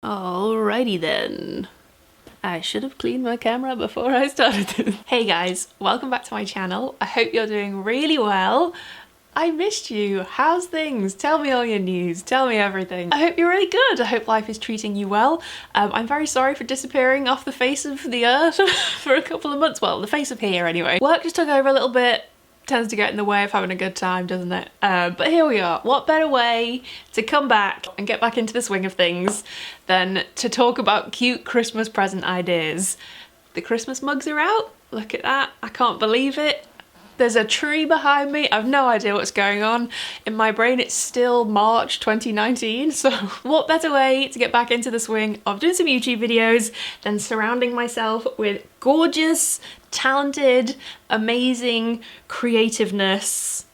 Alrighty then. I should have cleaned my camera before I started. Hey guys, welcome back to my channel. I hope you're doing really well. I missed you. How's things? Tell me all your news. Tell me everything. I hope you're really good. I hope life is treating you well. I'm very sorry for disappearing off the face of the earth for a couple of months. Well, the face of here anyway. Work just took over a little bit. Tends to get in the way of having a good time, doesn't it? But here we are. What better way to come back and get back into the swing of things than to talk about cute Christmas present ideas. The Christmas mugs are out. Look at that. I can't believe it. There's a tree behind me. I've no idea what's going on. In my brain, it's still March 2019. So what better way to get back into the swing of doing some YouTube videos than surrounding myself with gorgeous, talented, amazing creativeness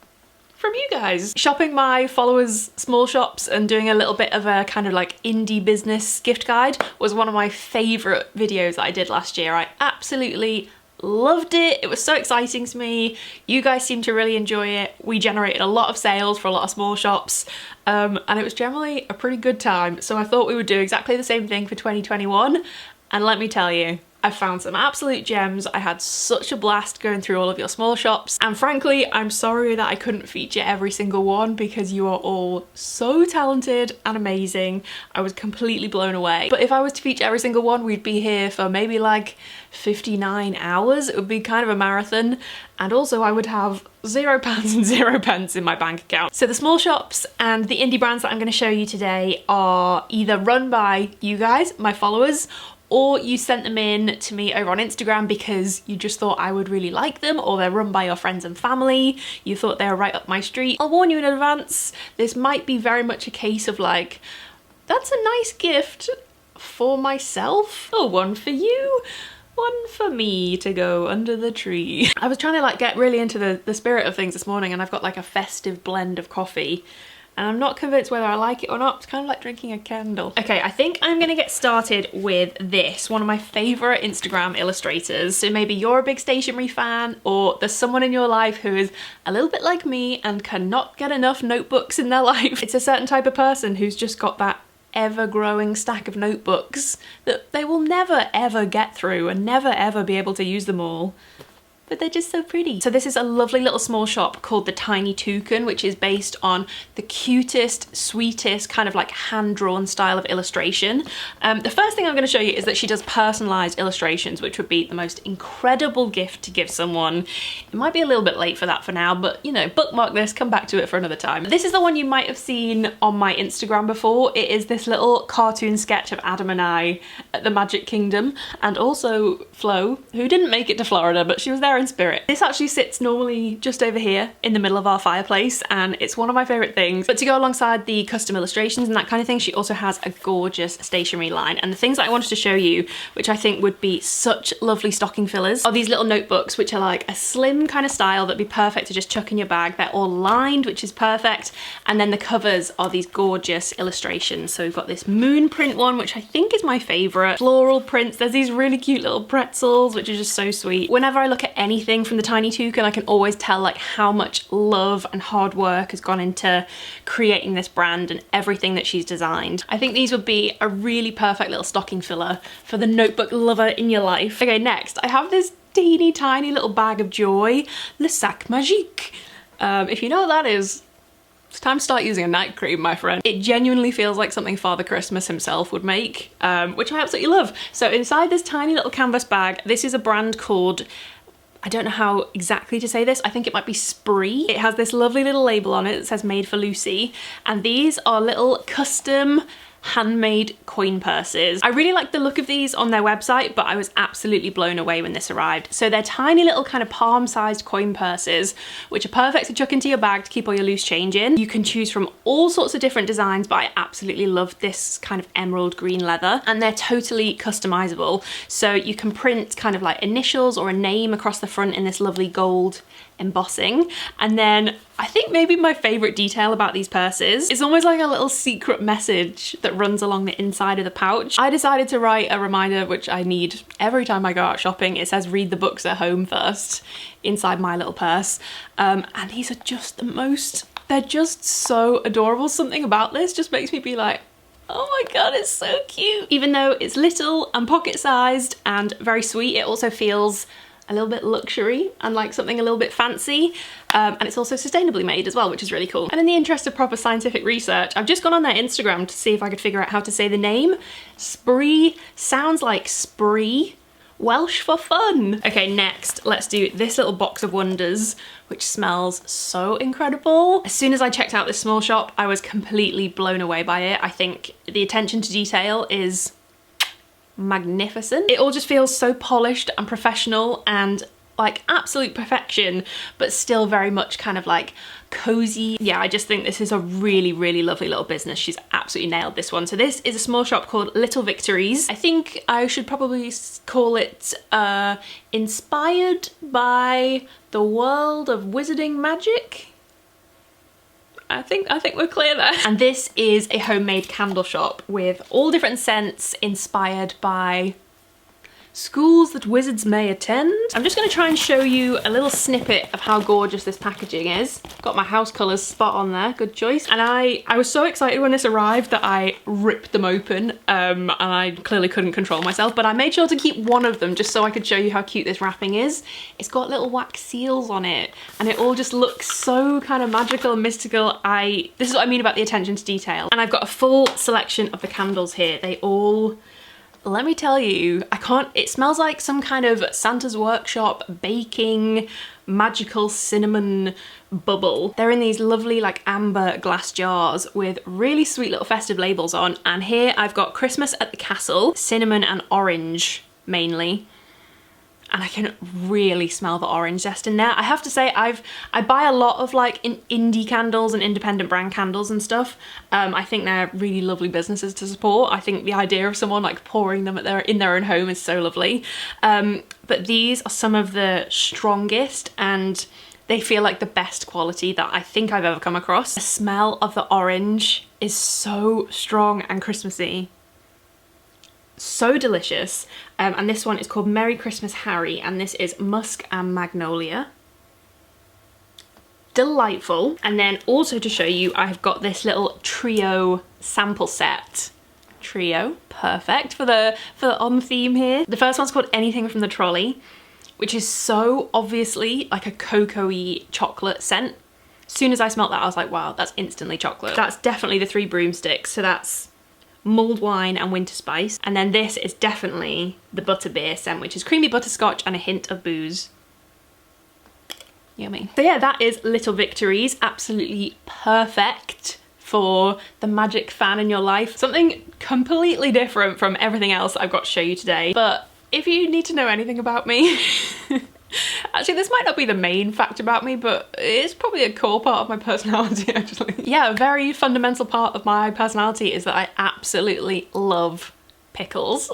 from you guys. Shopping my followers' small shops and doing a little bit of a kind of like indie business gift guide was one of my favorite videos that I did last year. I absolutely loved it. It was so exciting to me. You guys seem to really enjoy it. We generated a lot of sales for a lot of small shops, and it was generally a pretty good time. So I thought we would do exactly the same thing for 2021. And let me tell you, I found some absolute gems. I had such a blast going through all of your small shops. And frankly, I'm sorry that I couldn't feature every single one because you are all so talented and amazing. I was completely blown away. But if I was to feature every single one, we'd be here for maybe like 59 hours. It would be kind of a marathon. And also I would have £0 and 0 pence in my bank account. So the small shops and the indie brands that I'm going to show you today are either run by you guys, my followers, or you sent them in to me over on Instagram because you just thought I would really like them, or they're run by your friends and family. You thought they were right up my street. I'll warn you in advance, this might be very much a case of like, that's a nice gift for myself, or one for you, one for me to go under the tree. I was trying to like get really into the spirit of things this morning, and I've got like a festive blend of coffee. And I'm not convinced whether I like it or not. It's kind of like drinking a candle. Okay, I think I'm gonna get started with this, one of my favorite Instagram illustrators. So maybe you're a big stationery fan, or there's someone in your life who is a little bit like me and cannot get enough notebooks in their life. It's a certain type of person who's just got that ever-growing stack of notebooks that they will never ever get through and never ever be able to use them all. But they're just so pretty. So this is a lovely little small shop called the Tiny Toucan, which is based on the cutest, sweetest, kind of like hand-drawn style of illustration. The first thing I'm going to show you is that she does personalized illustrations, which would be the most incredible gift to give someone. It might be a little bit late for that for now, but you know, bookmark this, come back to it for another time. This is the one you might have seen on my Instagram before. It is this little cartoon sketch of Adam and I at the Magic Kingdom, and also Flo, who didn't make it to Florida, but she was there in spirit. This actually sits normally just over here in the middle of our fireplace, and it's one of my favorite things. But to go alongside the custom illustrations and that kind of thing, she also has a gorgeous stationery line. And the things that I wanted to show you, which I think would be such lovely stocking fillers, are these little notebooks, which are like a slim kind of style that'd be perfect to just chuck in your bag. They're all lined, which is perfect. And then the covers are these gorgeous illustrations. So we've got this moon print one, which I think is my favorite. Floral prints. There's these really cute little pretzels, which are just so sweet. Whenever I look at anything from the Tiny Toucan, I can always tell like how much love and hard work has gone into creating this brand and everything that she's designed. I think these would be a really perfect little stocking filler for the notebook lover in your life. Okay, next I have this teeny tiny little bag of joy, Le Sac Magique. If you know what that is, it's time to start using a night cream, my friend. It genuinely feels like something Father Christmas himself would make, which I absolutely love. So inside this tiny little canvas bag, this is a brand called, I don't know how exactly to say this, I think it might be SBRI. It has this lovely little label on it that says Made for Lucy, and these are little custom handmade coin purses. I really like the look of these on their website, but I was absolutely blown away when this arrived. So they're tiny little kind of palm-sized coin purses, which are perfect to chuck into your bag to keep all your loose change in. You can choose from all sorts of different designs, but I absolutely love this kind of emerald green leather, and they're totally customizable. So you can print kind of like initials or a name across the front in this lovely gold embossing. And then I think maybe my favorite detail about these purses is almost like a little secret message that runs along the inside of the pouch. I decided to write a reminder, which I need every time I go out shopping. It says read the books at home first inside my little purse. And these are just the most, they're just so adorable. Something about this just makes me be like, Oh my god, it's so cute. Even though it's little and pocket-sized and very sweet, it also feels a little bit luxury and like something a little bit fancy. And it's also sustainably made as well, which is really cool. And in the interest of proper scientific research, I've just gone on their Instagram to see if I could figure out how to say the name. SBRI sounds like spree. Welsh for fun. Okay, next, let's do this little box of wonders, which smells so incredible. As soon as I checked out this small shop, I was completely blown away by it. I think the attention to detail is magnificent. It all just feels so polished and professional and like absolute perfection, but still very much kind of like cozy. Yeah, I just think this is a really, really lovely little business. She's absolutely nailed this one. So this is a small shop called Little Victories. I think I should probably call it inspired by the world of wizarding magic. I think we're clear there. And this is a homemade candle shop with all different scents inspired by schools that wizards may attend. I'm just going to try and show you a little snippet of how gorgeous this packaging is. Got my house colours spot on there, good choice. And I was so excited when this arrived that I ripped them open and I clearly couldn't control myself, but I made sure to keep one of them just so I could show you how cute this wrapping is. It's got little wax seals on it and it all just looks so kind of magical and mystical. This is what I mean about the attention to detail. And I've got a full selection of the candles here. They all, let me tell you, it smells like some kind of Santa's workshop baking magical cinnamon bubble. They're in these lovely like amber glass jars with really sweet little festive labels on. And here I've got Christmas at the Castle, cinnamon and orange mainly. And I can really smell the orange zest in there. I have to say, I buy a lot of like indie candles and independent brand candles and stuff. I think they're really lovely businesses to support. I think the idea of someone like pouring them in their own home is so lovely. But these are some of the strongest and they feel like the best quality that I think I've ever come across. The smell of the orange is so strong and Christmassy. So delicious. And this one is called Merry Christmas Harry and this is musk and magnolia. Delightful. And then also to show you, I've got this little trio sample set. Trio, perfect for the on theme here. The first one's called Anything from the Trolley, which is so obviously like a cocoa-y chocolate scent. As soon as I smelt that, I was like, wow, that's instantly chocolate. That's definitely the Three Broomsticks. So that's mulled wine and winter spice. And then this is definitely the butterbeer scent, which is creamy butterscotch and a hint of booze. Yummy. So yeah, that is Little Victories. Absolutely perfect for the magic fan in your life. Something completely different from everything else I've got to show you today. But if you need to know anything about me, actually, this might not be the main fact about me, but it's probably a core part of my personality, actually. Yeah, a very fundamental part of my personality is that I absolutely love pickles.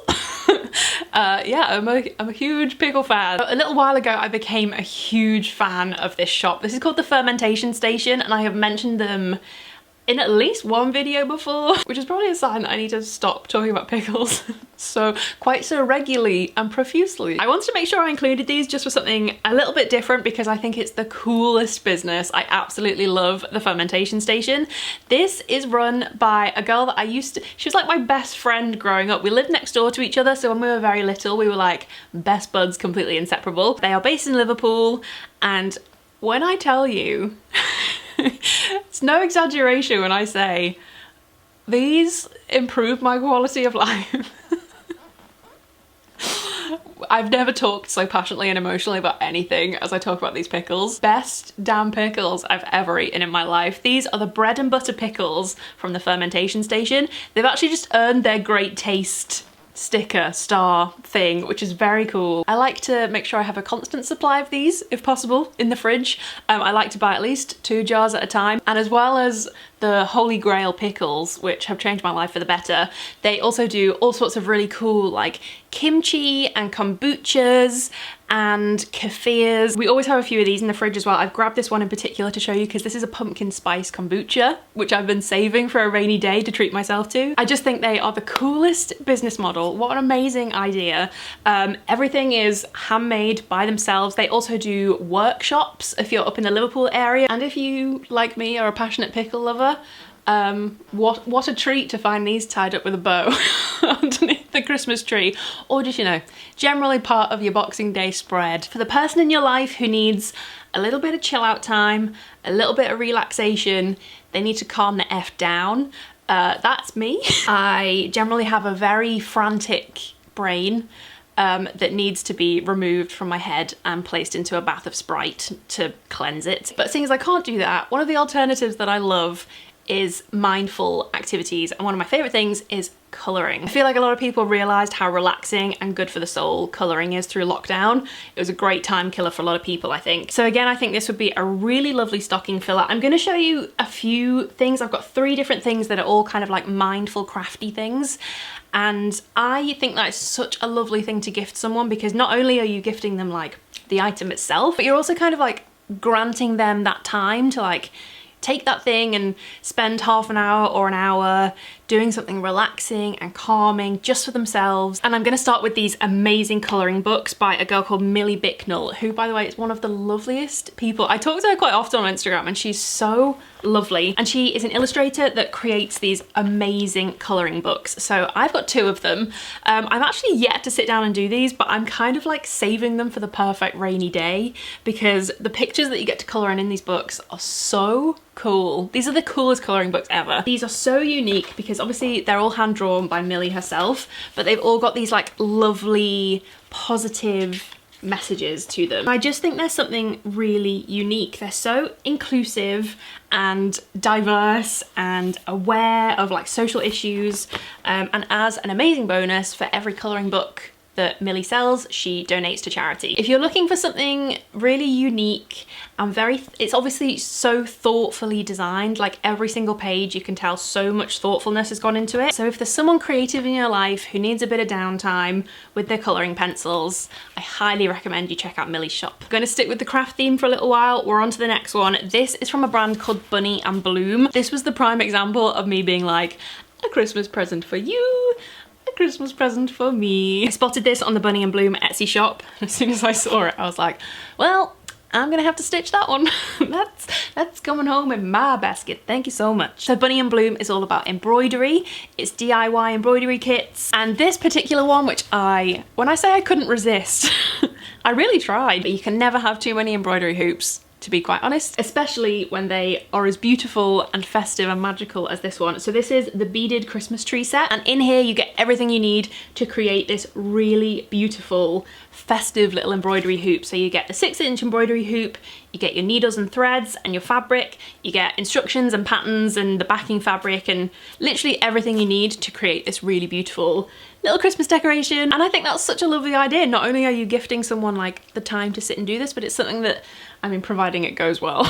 Yeah, I'm a huge pickle fan. A little while ago, I became a huge fan of this shop. This is called the Fermentation Station, and I have mentioned them in at least one video before, which is probably a sign that I need to stop talking about pickles quite so regularly and profusely. I wanted to make sure I included these just for something a little bit different because I think it's the coolest business. I absolutely love the Fermentation Station. This is run by a girl that she was like my best friend growing up. We lived next door to each other, so when we were very little, we were like best buds, completely inseparable. They are based in Liverpool, and when I tell you, it's no exaggeration when I say these improve my quality of life. I've never talked so passionately and emotionally about anything as I talk about these pickles. Best damn pickles I've ever eaten in my life. These are the bread and butter pickles from the Fermentation Station. They've actually just earned their great taste sticker star thing, which is very cool. I like to make sure I have a constant supply of these if possible in the fridge. I like to buy at least 2 jars at a time, and as well as the Holy Grail pickles, which have changed my life for the better, they also do all sorts of really cool like kimchi and kombuchas and kefirs. We always have a few of these in the fridge as well. I've grabbed this one in particular to show you because this is a pumpkin spice kombucha, which I've been saving for a rainy day to treat myself to. I just think they are the coolest business model. What an amazing idea. Everything is handmade by themselves. They also do workshops if you're up in the Liverpool area. And if you, like me, are a passionate pickle lover, What a treat to find these tied up with a bow underneath the Christmas tree, or just, you know, generally part of your Boxing Day spread. For the person in your life who needs a little bit of chill out time, a little bit of relaxation, they need to calm the F down. That's me. I generally have a very frantic brain that needs to be removed from my head and placed into a bath of Sprite to cleanse it. But seeing as I can't do that, one of the alternatives that I love is mindful activities, and one of my favorite things is colouring. I feel like a lot of people realised how relaxing and good for the soul colouring is through lockdown. It was a great time killer for a lot of people, I think. So again, I think this would be a really lovely stocking filler. I'm going to show you a few things. I've got 3 different things that are all kind of like mindful crafty things, and I think that's such a lovely thing to gift someone, because not only are you gifting them like the item itself, but you're also kind of like granting them that time to like take that thing and spend half an hour or an hour doing something relaxing and calming just for themselves. And I'm going to start with these amazing colouring books by a girl called Millie Bicknelle, who, by the way, is one of the loveliest people. I talk to her quite often on Instagram, and she's so lovely. And she is an illustrator that creates these amazing colouring books. So I've got 2 of them. I'm actually yet to sit down and do these, but I'm kind of like saving them for the perfect rainy day, because the pictures that you get to colour in these books are so cool. These are the coolest colouring books ever. These are so unique because obviously they're all hand drawn by Millie herself, but they've all got these like lovely positive messages to them. I just think there's something really unique. They're so inclusive and diverse and aware of like social issues, and as an amazing bonus, for every colouring book that Millie sells, she donates to charity. If you're looking for something really unique and it's obviously so thoughtfully designed, like every single page you can tell so much thoughtfulness has gone into it. So if there's someone creative in your life who needs a bit of downtime with their colouring pencils, I highly recommend you check out Millie's shop. I'm gonna stick with the craft theme for a little while. We're on to the next one. This is from a brand called Bunny and Bloom. This was the prime example of me being like, a Christmas present for you, Christmas present for me. I spotted this on the Bunny and Bloom Etsy shop. As soon as I saw it, I was like, well, I'm gonna have to stitch that one. that's coming home in my basket. Thank you so much. So Bunny and Bloom is all about embroidery. It's DIY embroidery kits. And this particular one, which when I say I couldn't resist, I really tried. But you can never have too many embroidery hoops, to be quite honest, especially when they are as beautiful and festive and magical as this one. So this is the beaded Christmas tree set, and in here you get everything you need to create this really beautiful festive little embroidery hoop. So you get the 6-inch embroidery hoop, you get your needles and threads and your fabric, you get instructions and patterns and the backing fabric and literally everything you need to create this really beautiful little Christmas decoration. And I think that's such a lovely idea. Not only are you gifting someone like the time to sit and do this, but it's something that, I mean, providing it goes well,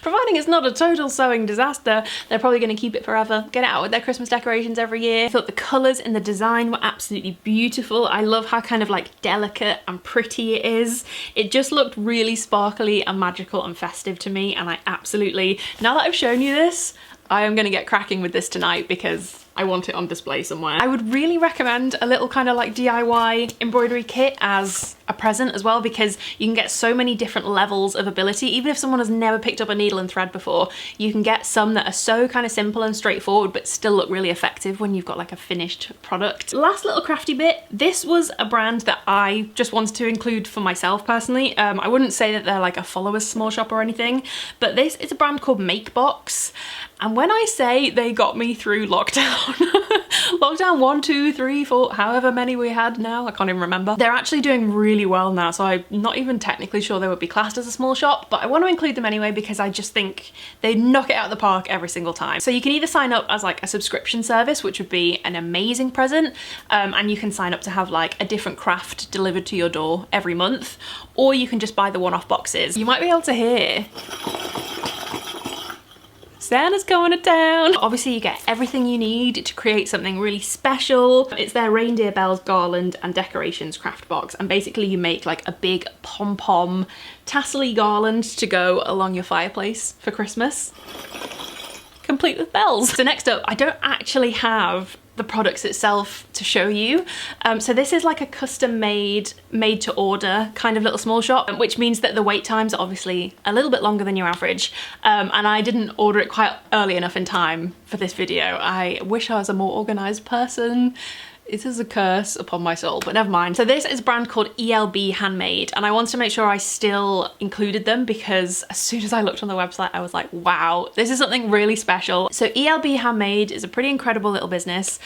providing it's not a total sewing disaster, they're probably going to keep it forever, get it out with their Christmas decorations every year. I thought the colours in the design were absolutely beautiful. I love how kind of like delicate and pretty it is. It just looked really sparkly and magical and festive to me, and I absolutely, now that I've shown you this, I am going to get cracking with this tonight because I want it on display somewhere. I would really recommend a little kind of like DIY embroidery kit as a present as well, because you can get so many different levels of ability. Even if someone has never picked up a needle and thread before, you can get some that are so kind of simple and straightforward but still look really effective when you've got like a finished product. Last little crafty bit, this was a brand that I just wanted to include for myself personally. I wouldn't say that they're like a follower's small shop or anything, but this is a brand called Makebox. And when I say they got me through lockdown, lockdown 1, 2, 3, 4, however many we had now, I can't even remember. They're actually doing really well now, so I'm not even technically sure they would be classed as a small shop, but I want to include them anyway because I just think they knock it out of the park every single time. So you can either sign up as like a subscription service, which would be an amazing present, and you can sign up to have like a different craft delivered to your door every month, or you can just buy the one-off boxes. You might be able to hear Santa's coming to town. Obviously you get everything you need to create something really special. It's their reindeer bells, garland and decorations craft box, and basically you make like a big pom-pom tassel-y garland to go along your fireplace for Christmas, complete with bells. So next up, I don't actually have the products itself to show you. So this is like a custom made to order kind of little small shop, which means that the wait times are obviously a little bit longer than your average. And I didn't order it quite early enough in time for this video. I wish I was a more organized person. It is a curse upon my soul, but never mind. So this is a brand called ELB Handmade, and I wanted to make sure I still included them because as soon as I looked on the website, I was like, wow, this is something really special. So ELB Handmade is a pretty incredible little business.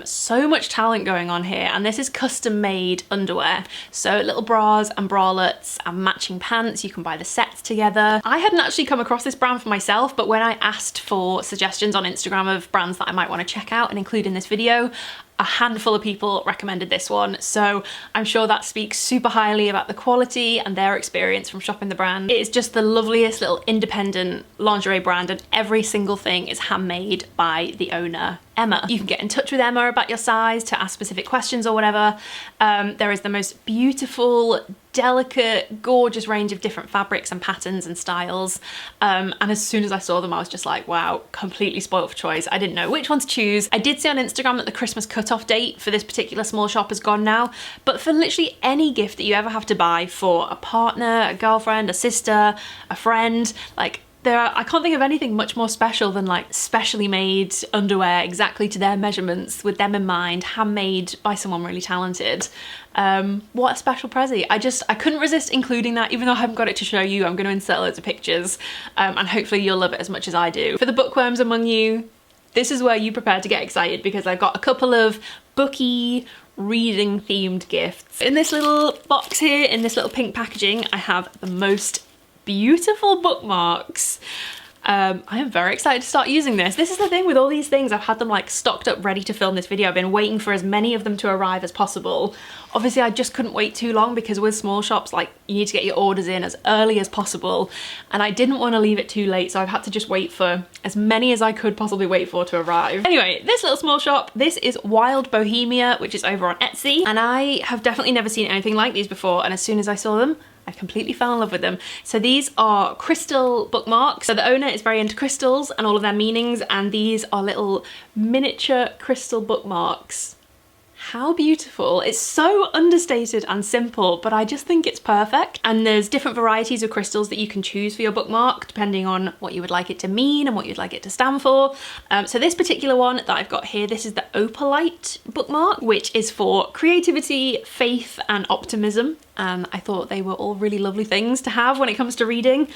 So much talent going on here, and this is custom made underwear. So little bras and bralettes and matching pants, you can buy the sets together. I hadn't actually come across this brand for myself, but when I asked for suggestions on Instagram of brands that I might want to check out and include in this video, a handful of people recommended this one, so I'm sure that speaks super highly about the quality and their experience from shopping the brand. It is just the loveliest little independent lingerie brand, and every single thing is handmade by the owner, Emma. You can get in touch with Emma about your size to ask specific questions or whatever. There is the most beautiful, delicate, gorgeous range of different fabrics and patterns and styles. And as soon as I saw them, I was just like, wow, completely spoiled for choice. I didn't know which one to choose. I did see on Instagram that the Christmas cutoff date for this particular small shop is gone now, but for literally any gift that you ever have to buy for a partner, a girlfriend, a sister, a friend, like, I can't think of anything much more special than like specially made underwear exactly to their measurements with them in mind, handmade by someone really talented. What a special prezi. I couldn't resist including that, even though I haven't got it to show you. I'm going to insert loads of pictures, and hopefully you'll love it as much as I do. For the bookworms among you, this is where you prepare to get excited, because I've got a couple of booky, reading themed gifts. In this little box here, in this little pink packaging, I have the most beautiful bookmarks. I am very excited to start using this. This is the thing with all these things, I've had them like stocked up ready to film this video. I've been waiting for as many of them to arrive as possible. Obviously I just couldn't wait too long, because with small shops, like, you need to get your orders in as early as possible, and I didn't want to leave it too late, so I've had to just wait for as many as I could possibly wait for to arrive. Anyway, this little small shop, this is Wild Bohemia, which is over on Etsy, and I have definitely never seen anything like these before, and as soon as I saw them, I completely fell in love with them. So these are crystal bookmarks. So the owner is very into crystals and all of their meanings, and these are little miniature crystal bookmarks. How beautiful. It's so understated and simple, but I just think it's perfect. And there's different varieties of crystals that you can choose for your bookmark, depending on what you would like it to mean and what you'd like it to stand for. So this particular one that I've got here, this is the Opalite bookmark, which is for creativity, faith, and optimism. And I thought they were all really lovely things to have when it comes to reading.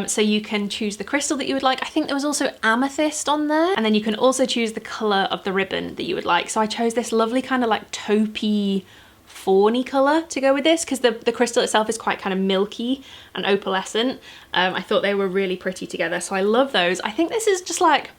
So you can choose the crystal that you would like. I think there was also amethyst on there. And then you can also choose the colour of the ribbon that you would like. So I chose this lovely kind of like taupey, fawny colour to go with this, because the crystal itself is quite kind of milky and opalescent. I thought they were really pretty together, so I love those. I think this is just like,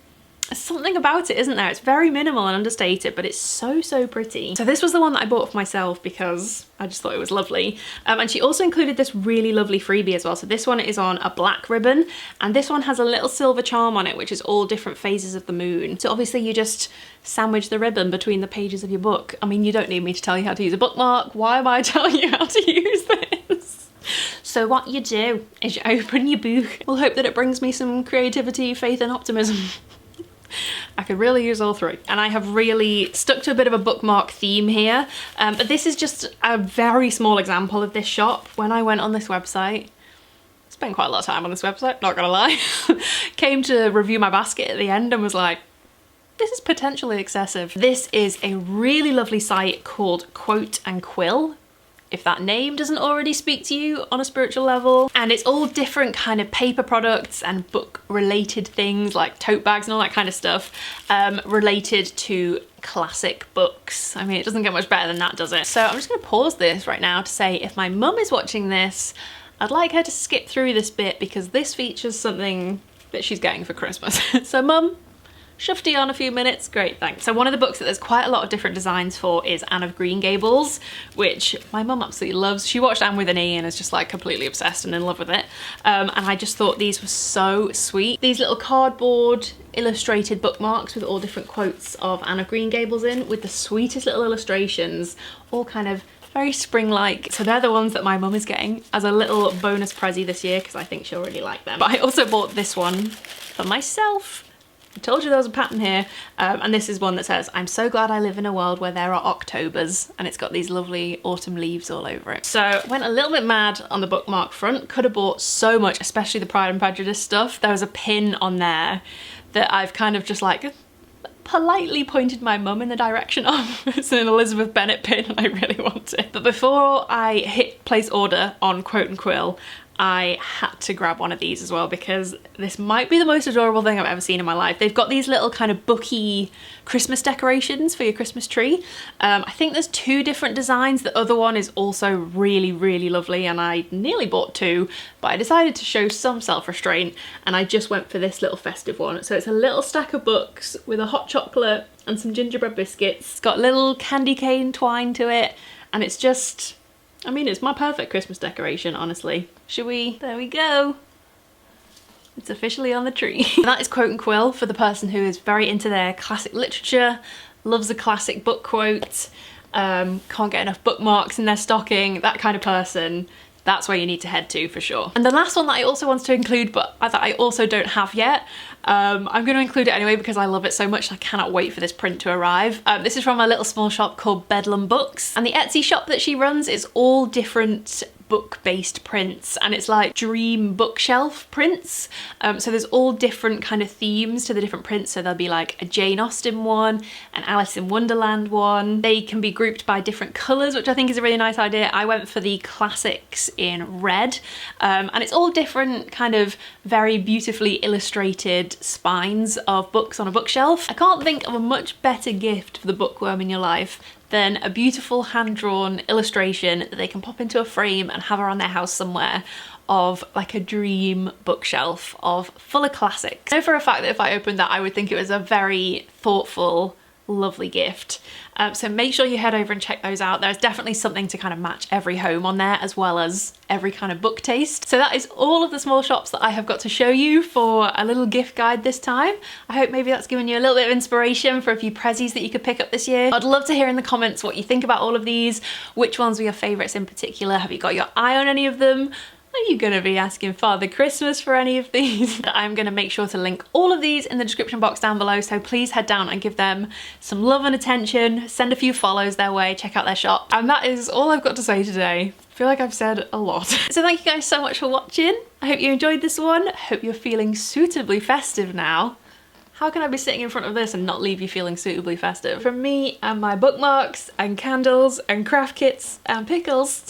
there's something about it, isn't there? It's very minimal and understated, but it's so, so pretty. So this was the one that I bought for myself because I just thought it was lovely. And she also included this really lovely freebie as well. So this one is on a black ribbon, and this one has a little silver charm on it, which is all different phases of the moon. So obviously you just sandwich the ribbon between the pages of your book. I mean, you don't need me to tell you how to use a bookmark. Why am I telling you how to use this? So what you do is you open your book. We'll hope that it brings me some creativity, faith, and optimism. I could really use all three. And I have really stuck to a bit of a bookmark theme here, but this is just a very small example of this shop. When I went on this website, spent quite a lot of time on this website, not gonna lie, came to review my basket at the end and was like, this is potentially excessive. This is a really lovely site called Quote and Quill, if that name doesn't already speak to you on a spiritual level. And it's all different kind of paper products and book related things like tote bags and all that kind of stuff related to classic books. I mean, it doesn't get much better than that, does it? So I'm just gonna pause this right now to say, if my mum is watching this, I'd like her to skip through this bit because this features something that she's getting for Christmas. So mum, shufty on a few minutes, great, thanks. So one of the books that there's quite a lot of different designs for is Anne of Green Gables, which my mum absolutely loves. She watched Anne with an E and is just like completely obsessed and in love with it. And I just thought these were so sweet. These little cardboard illustrated bookmarks with all different quotes of Anne of Green Gables in, with the sweetest little illustrations, all kind of very spring-like. So they're the ones that my mum is getting as a little bonus prezi this year, because I think she'll really like them. But I also bought this one for myself. I told you there was a pattern here, and this is one that says, "I'm so glad I live in a world where there are Octobers," and it's got these lovely autumn leaves all over it. So went a little bit mad on the bookmark front. Could have bought so much, especially the Pride and Prejudice stuff. There was a pin on there that I've kind of just like politely pointed my mum in the direction of. It's an Elizabeth Bennet pin and I really want it. But before I hit place order on Quote and Quill, I had to grab one of these as well because this might be the most adorable thing I've ever seen in my life. They've got these little kind of booky Christmas decorations for your Christmas tree. I think there's 2 different designs. The other one is also really, really lovely and I nearly bought 2, but I decided to show some self-restraint and I just went for this little festive one. So it's a little stack of books with a hot chocolate and some gingerbread biscuits. It's got little candy cane twine to it and it's just, I mean, it's my perfect Christmas decoration, honestly. Should we? There we go. It's officially on the tree. That is Quote and Quill for the person who is very into their classic literature, loves a classic book quote, can't get enough bookmarks in their stocking, that kind of person. That's where you need to head to for sure. And the last one that I also wanted to include, but that I also don't have yet, I'm going to include it anyway because I love it so much and I cannot wait for this print to arrive. This is from a little small shop called Bedlam Books, and the Etsy shop that she runs is all different book-based prints and it's like dream bookshelf prints. So there's all different kind of themes to the different prints. So there'll be like a Jane Austen one, an Alice in Wonderland one. They can be grouped by different colours, which I think is a really nice idea. I went for the classics in red, and it's all different kind of very beautifully illustrated spines of books on a bookshelf. I can't think of a much better gift for the bookworm in your life than a beautiful hand-drawn illustration that they can pop into a frame and have around their house somewhere of like a dream bookshelf of full of classics. I know for a fact that if I opened that I would think it was a very thoughtful, lovely gift. So make sure you head over and check those out. There's definitely something to kind of match every home on there as well as every kind of book taste. So that is all of the small shops that I have got to show you for a little gift guide this time. I hope maybe that's given you a little bit of inspiration for a few prezzies that you could pick up this year. I'd love to hear in the comments what you think about all of these. Which ones were your favourites in particular? Have you got your eye on any of them? Are you going to be asking Father Christmas for any of these? I'm going to make sure to link all of these in the description box down below, so please head down and give them some love and attention, send a few follows their way, check out their shop. And that is all I've got to say today. I feel like I've said a lot. So thank you guys so much for watching. I hope you enjoyed this one. I hope you're feeling suitably festive now. How can I be sitting in front of this and not leave you feeling suitably festive? From me and my bookmarks and candles and craft kits and pickles,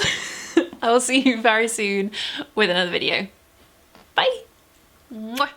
I will see you very soon with another video. Bye! Mwah.